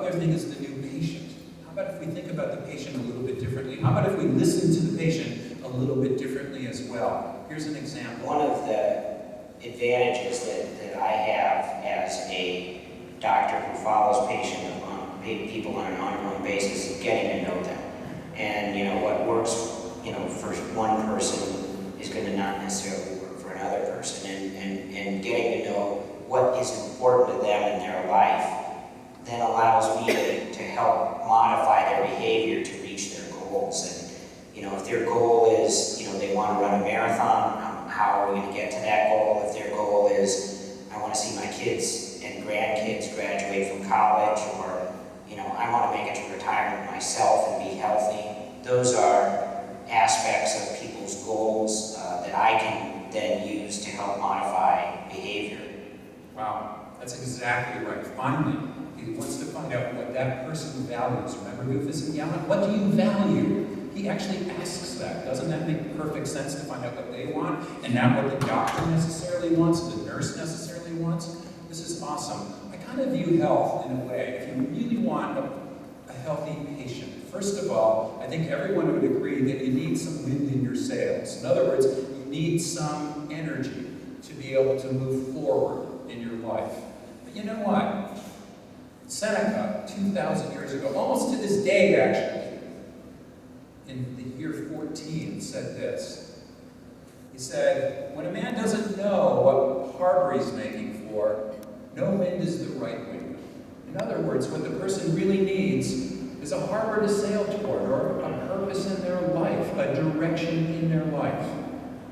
other thing is the new patient. How about if we think about the patient a little bit differently? How about if we listen to the patient a little bit differently as well? Here's an example. One of the advantages that I have as a doctor who follows people on an ongoing basis is getting to know them. And, you know, what works, you know, for one person is going to not necessarily work for another person. And getting to know what is important to them in their life then allows me to help modify their behavior to reach their goals. And, you know, if their goal is, you know, they want to run a marathon, how are we going to get to that goal? If their goal is, I want to see my kids and grandkids graduate from college, or, you know, I want to make it to retirement myself and be healthy. Those are aspects of people's goals that I can then use to help modify behavior. Wow, that's exactly right. Finally, he wants to find out what that person values. Remember Rufus and Gallant? What do you value? He actually asks that. Doesn't that make perfect sense to find out what they want and not what the doctor necessarily wants, the nurse necessarily wants? This is awesome. I kind of view health in a way. If you really want a healthy patient, first of all, I think everyone would agree that you need some wind in your sails. In other words, you need some energy to be able to move forward in your life. But you know what? Seneca, 2,000 years ago, almost to this day actually, in the year 14, said this. He said, when a man doesn't know what harbor he's making for, no wind is the right wind. In other words, what the person really needs is a harbor to sail toward, or a purpose in their life, a direction in their life.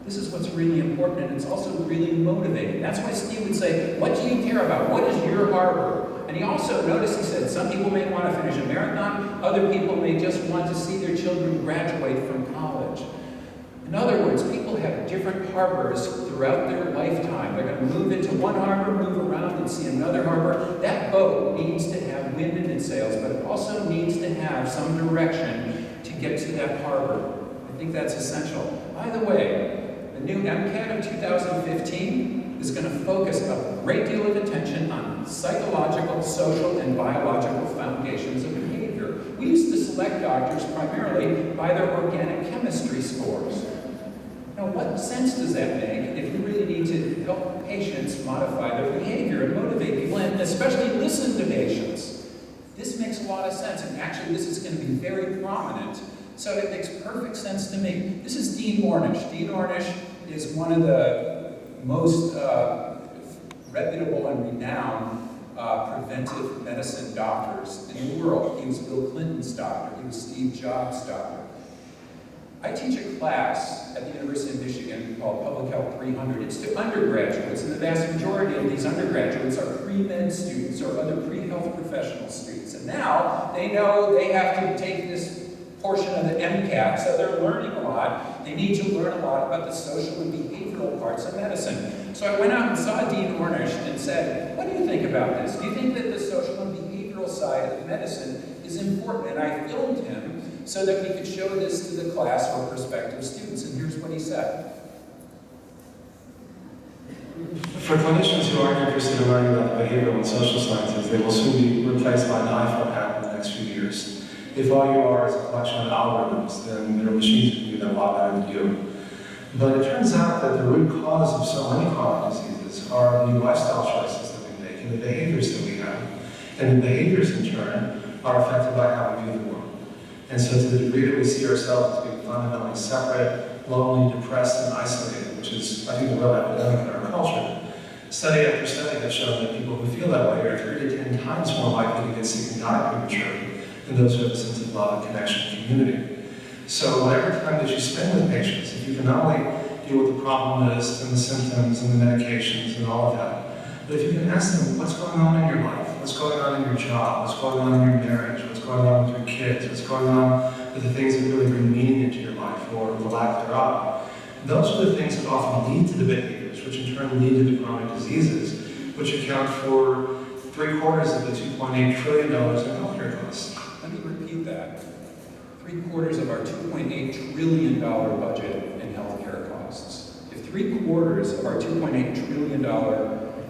This is what's really important, and it's also really motivating. That's why Steve would say, what do you care about? What is your harbor? And he also, notice he said, some people may want to finish a marathon, other people may just want to see their children graduate from college. In other words, people have different harbors throughout their lifetime. They're going to move into one harbor, move around and see another harbor. That boat needs to have wind in its sails, but it also needs to have some direction to get to that harbor. I think that's essential. By the way, the new MCAT of 2015 is going to focus a great deal of attention on psychological, social, and biological foundations of behavior. We used to select doctors primarily by their organic chemistry scores. Now, what sense does that make if you really need to help patients modify their behavior and motivate people, and especially listen to patients? This makes a lot of sense, and actually this is going to be very prominent, so it makes perfect sense to me. This is Dean Ornish. Dean Ornish is one of the most reputable and renowned preventive medicine doctors in the world. He was Bill Clinton's doctor. He was Steve Jobs' doctor. I teach a class at the University of Michigan called Public Health 300. It's to undergraduates, and the vast majority of these undergraduates are pre-med students or other pre-health professional students. And now they know they have to take this portion of the MCAT, so they're learning a lot. They need to learn a lot about the social and behavioral parts of medicine. So I went out and saw Dean Ornish and said, what do you think about this? Do you think that the social and behavioral side of medicine is important? And I filmed him so that we could show this to the class or prospective students. And here's what he said. For clinicians who aren't interested in learning about the behavioral and social sciences, they will soon be replaced by an iPhone app in the next few years. If all you are is a collection of algorithms, then there are machines who can do that a lot better than you. But it turns out that the root cause of so many chronic diseases are the lifestyle choices that we make and the behaviors that we have. And the behaviors, in turn, are affected by how we view the world. And so to the degree that we see ourselves as being fundamentally separate, lonely, depressed, and isolated, which is, I think, a real epidemic in our culture, study after study has shown that people who feel that way are 3 to 10 times more likely to get sick and die prematurely than those who have a sense of love and connection and community. So whatever time that you spend with patients, if you can not only deal with the problem list and the symptoms and the medications and all of that, but if you can ask them what's going on in your life, what's going on in your job, what's going on in your marriage, what's going on with your kids, what's going on with the things that really bring meaning into your life or the lack thereof, those are the things that often lead to the behaviors, which in turn lead to the chronic diseases, which account for 3/4 of the $2.8 trillion in healthcare costs. Let me repeat that. 3/4 of our $2.8 trillion budget in healthcare costs. If 3/4 of our $2.8 trillion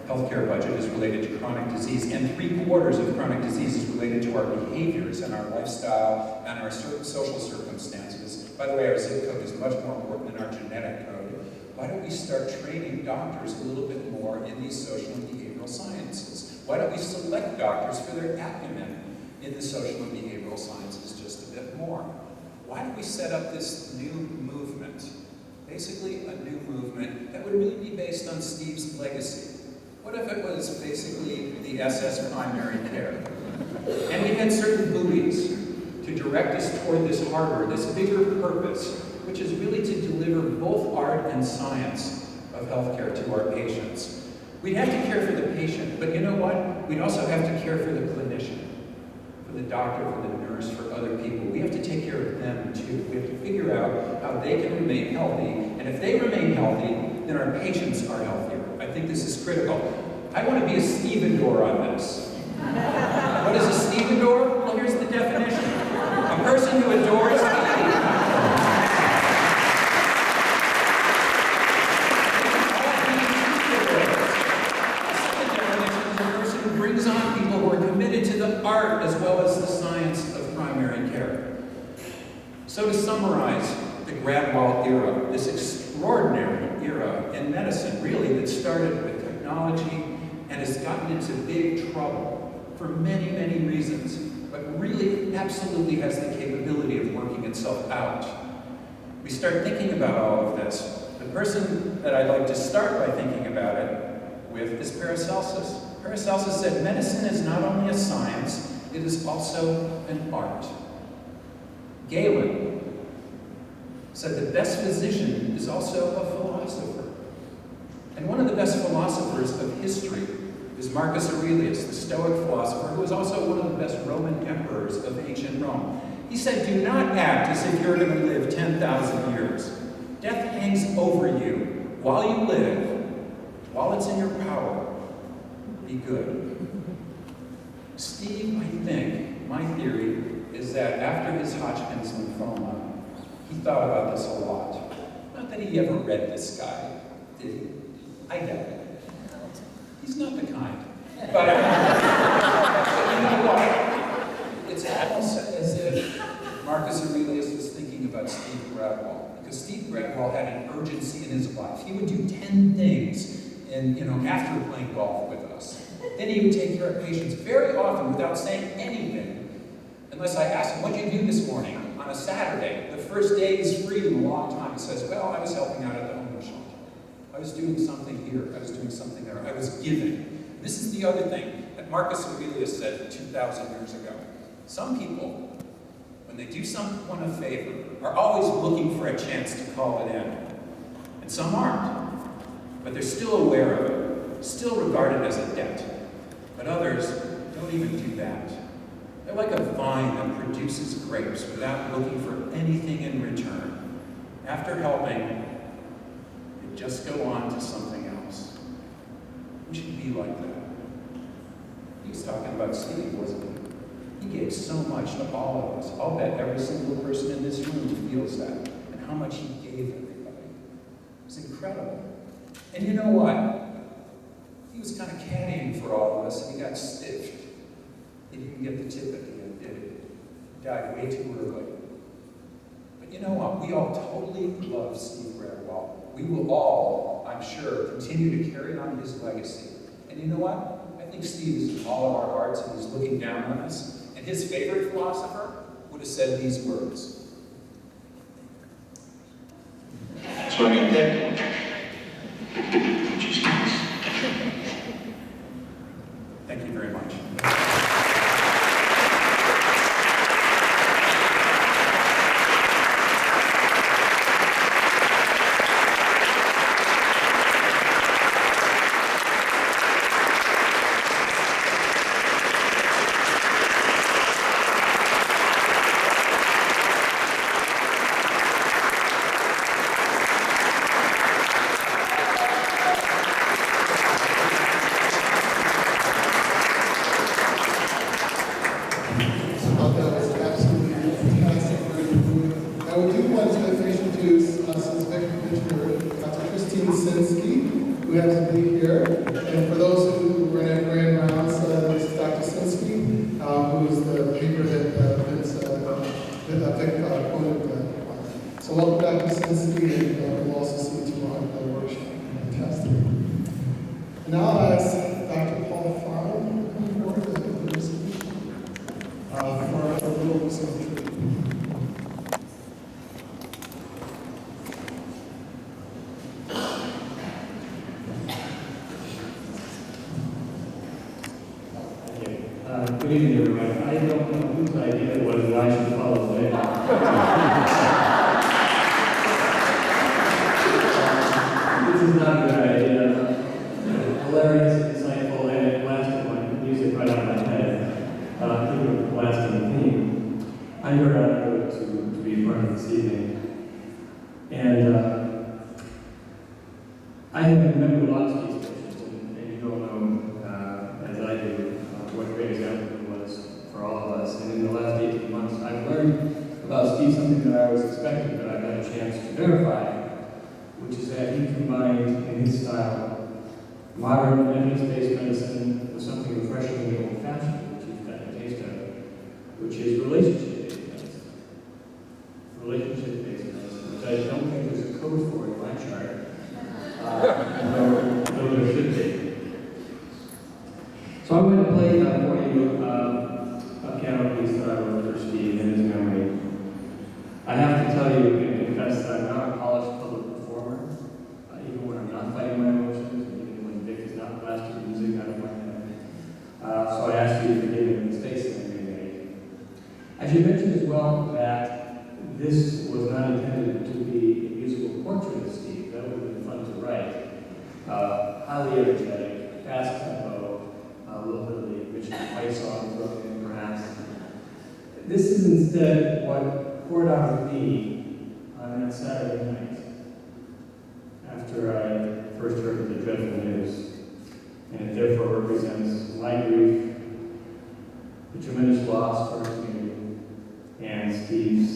healthcare budget is related to chronic disease, and 3/4 of chronic disease is related to our behaviors and our lifestyle and our social circumstances. By the way, our zip code is much more important than our genetic code. Why don't we start training doctors a little bit more in these social and behavioral sciences? Why don't we select doctors for their acumen in the social and behavioral sciences just a bit more? Why don't we set up this new movement? Basically, a new movement that would really be based on Steve's legacy. What if it was basically the SS primary care? And we had certain buoys to direct us toward this harbor, this bigger purpose, which is really to deliver both art and science of healthcare to our patients. We'd have to care for the patient, but you know what? We'd also have to care for the clinician, for the doctor, for the nurse, for other people. We have to take care of them too. We have to figure out how they can remain healthy, and if they remain healthy, then our patients are healthier. I think this is critical. I want to be a stevedore on this. What is a stevedore? Well, here's the definition. A person who adores the brings on people who are committed to the art as well as the science of primary care. So to summarize the Gradwohl era, this extraordinary era in medicine, really, that started with technology and has gotten into big trouble for many, many reasons, but really absolutely has the capability of working itself out. We start thinking about all of this. The person that I'd like to start by thinking about it with is Paracelsus. Paracelsus said, medicine is not only a science, it is also an art. Galen said the best physician is also a philosopher. And one of the best philosophers of history is Marcus Aurelius, the Stoic philosopher, who was also one of the best Roman emperors of ancient Rome. He said, do not act as if you're going to live 10,000 years. Death hangs over you while you live, while it's in your power. Be good. Steve, I think, my theory is that after his Hodgkin's lymphoma, he thought about this a lot. Not that he ever read this guy, did he? I doubt it. He's not the kind. But you know what? It's almost as if Marcus Aurelius was thinking about Steve Gradwohl. Because Steve Gradwohl had an urgency in his life. He would do 10 things after playing golf with us. Then he would take care of patients very often without saying anything. Unless I asked him, what did you do this morning on a Saturday? The first day he's free in a long time. He says, well, I was helping out at the homeless shelter. I was doing something here. I was doing something there. I was giving. This is the other thing that Marcus Aurelius said 2,000 years ago. Some people, when they do someone a favor, are always looking for a chance to call it in. And some aren't. But they're still aware of it, still regarded as a debt. But others don't even do that. They're like a vine that produces grapes without looking for anything in return. After helping, they just go on to something else. We should be like that. He was talking about Steve, wasn't he? He gave so much to all of us. I'll bet every single person in this room feels that, and how much he gave everybody. It was incredible. And you know what? He was kind of caddying for all of us, and he got stiffed. He didn't get the tip at the end, did he? He died way too early. But you know what? We all totally love Steve Gradwohl. We will all, I'm sure, continue to carry on his legacy. And you know what? I think Steve is in all of our hearts, and he's looking down on us. And his favorite philosopher would have said these words. So I get that. Thank you very much. who has to be here. And for those necessity, and we'll also see tomorrow at the workshop. Fantastic. Now I'll ask Dr. Paul Fine to come forward and give us a speech for a little research. Good evening, everyone. I don't know whose idea it was that I should follow the This is not a good idea. Hilarious, insightful, and it lasted my music right out of my head. Keeping with the lasting theme. I'm very honored to be part of this evening. And I have been a member of lots of these sessions, and you don't know, as I do, what a great example it was for all of us. And in the last 18 months, I've learned about Steve something that I was expecting, but I've had a chance to verify, which is that he combined, in his style, modern evidence-based medicine with something refreshingly old-fashioned, which you've got a taste of, which is relationship-based medicine. Relationship-based medicine, which I don't think there's a code for in my chart, though there should be. So I'm going to play for you a piano piece that I wrote for Steve in his memory. I have to tell you and confess that I'm not a polished public performer, even when I'm not fighting my emotions, and even when Vic is not blasting music out of my head. So I ask you to forgive me the mistakes that I may make. I should mention as well that this was not intended to be a musical portrait of Steve. That would have been fun to write. Highly energetic, fast tempo, a little bit of the Richard White song thrown in, perhaps. This is instead what poured out of me on that Saturday night after I first heard the dreadful news. And it therefore represents my grief, the tremendous loss for our community, and Steve's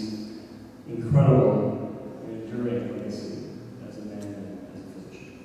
incredible and enduring legacy as a man and as a physician.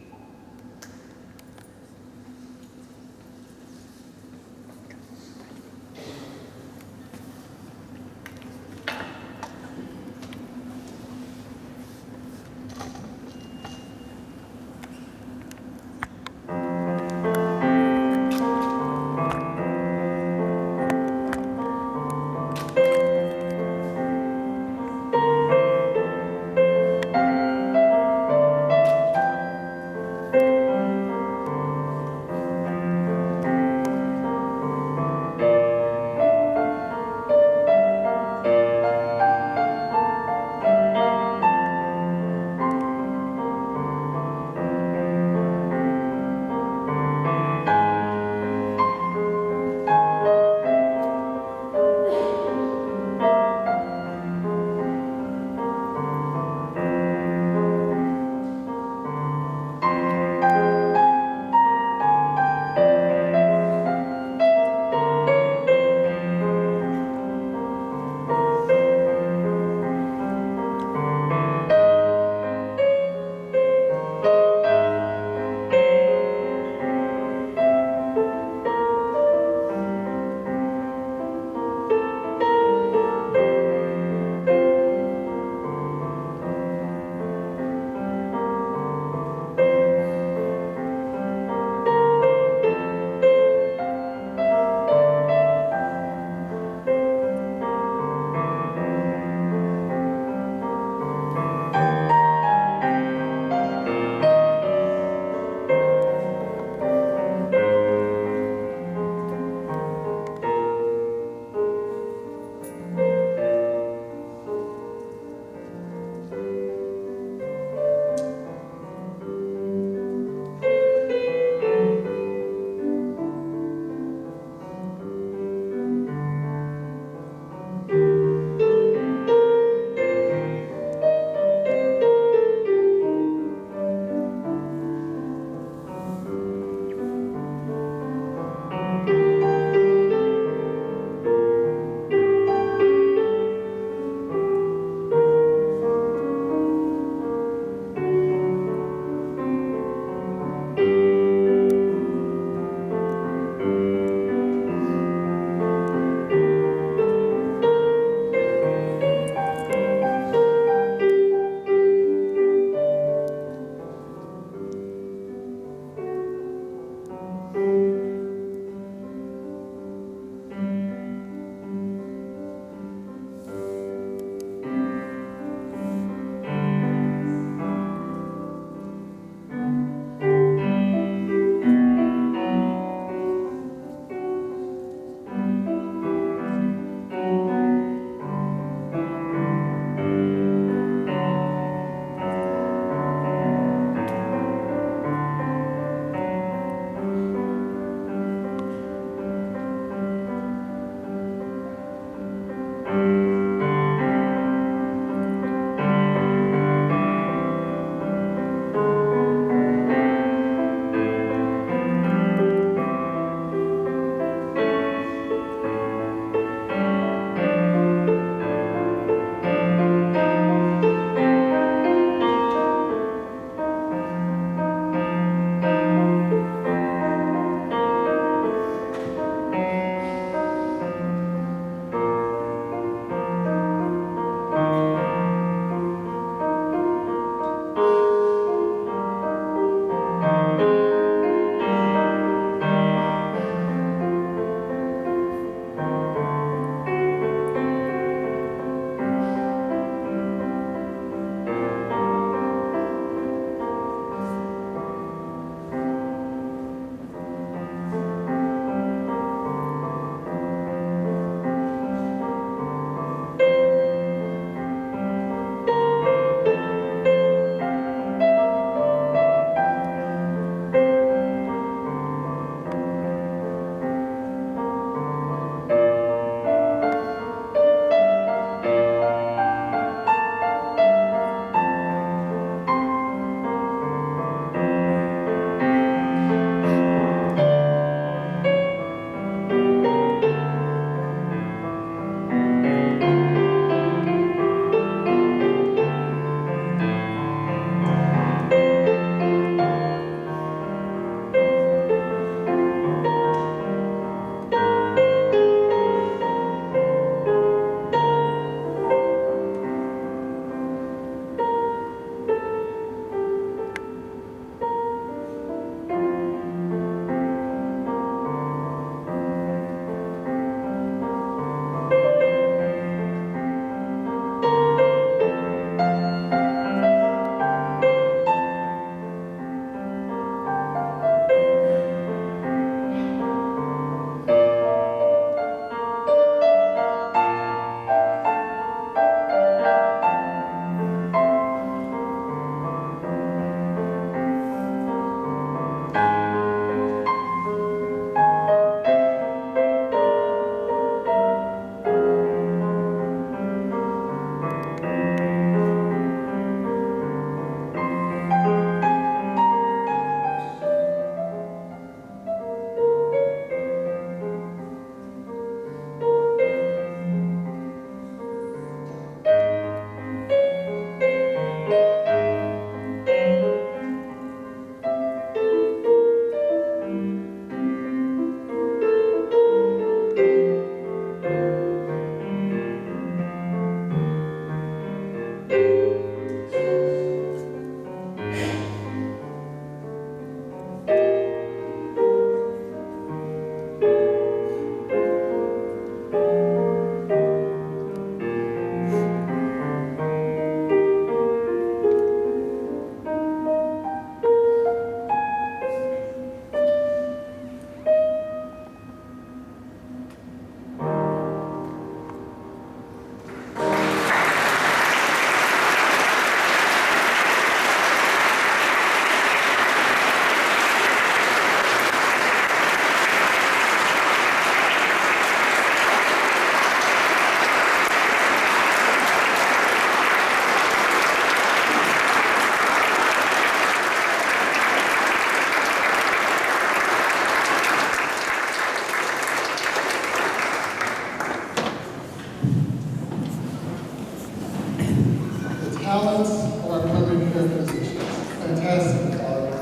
talents of our primary care physicians. Fantastic talent.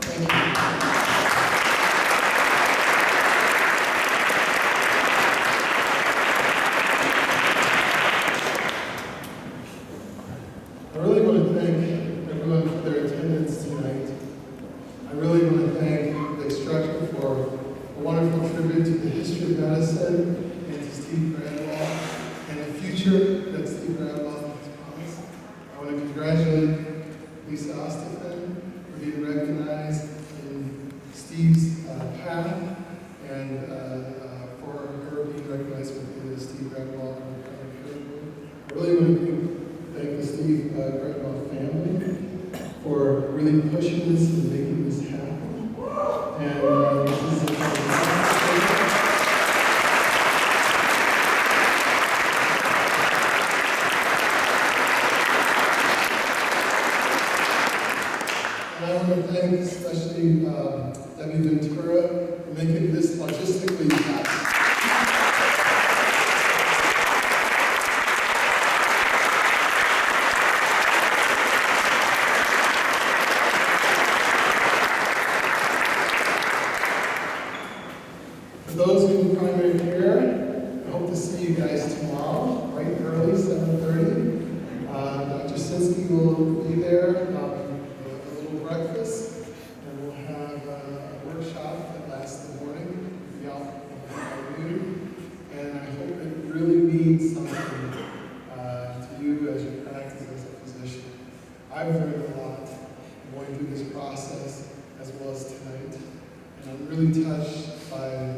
Thank you. I really want to thank everyone for their attendance tonight. I really want to thank Vic Strecher for a wonderful tribute to the history of medicine and to Steve Gradwohl and the future that Steve Gradwohl has. I want to congratulate Lisa Ostafin for being recognized in Steve's path and for her being recognized within the Steve Gradwohl Era. I really want to thank the Steve Gradwohl family for really pushing this and making this happen. And this is and I want to thank especially Debbie Ventura for making this logistically happen. For those in primary care, I hope to see you guys tomorrow, right early, 7:30. Dr. Sinsky will be there with a little breakfast, and we'll have a workshop that lasts the morning, beyond noon. And I hope it really means something to you as you practice as a physician. I've learned a lot going through this process as well as tonight, and I'm really touched by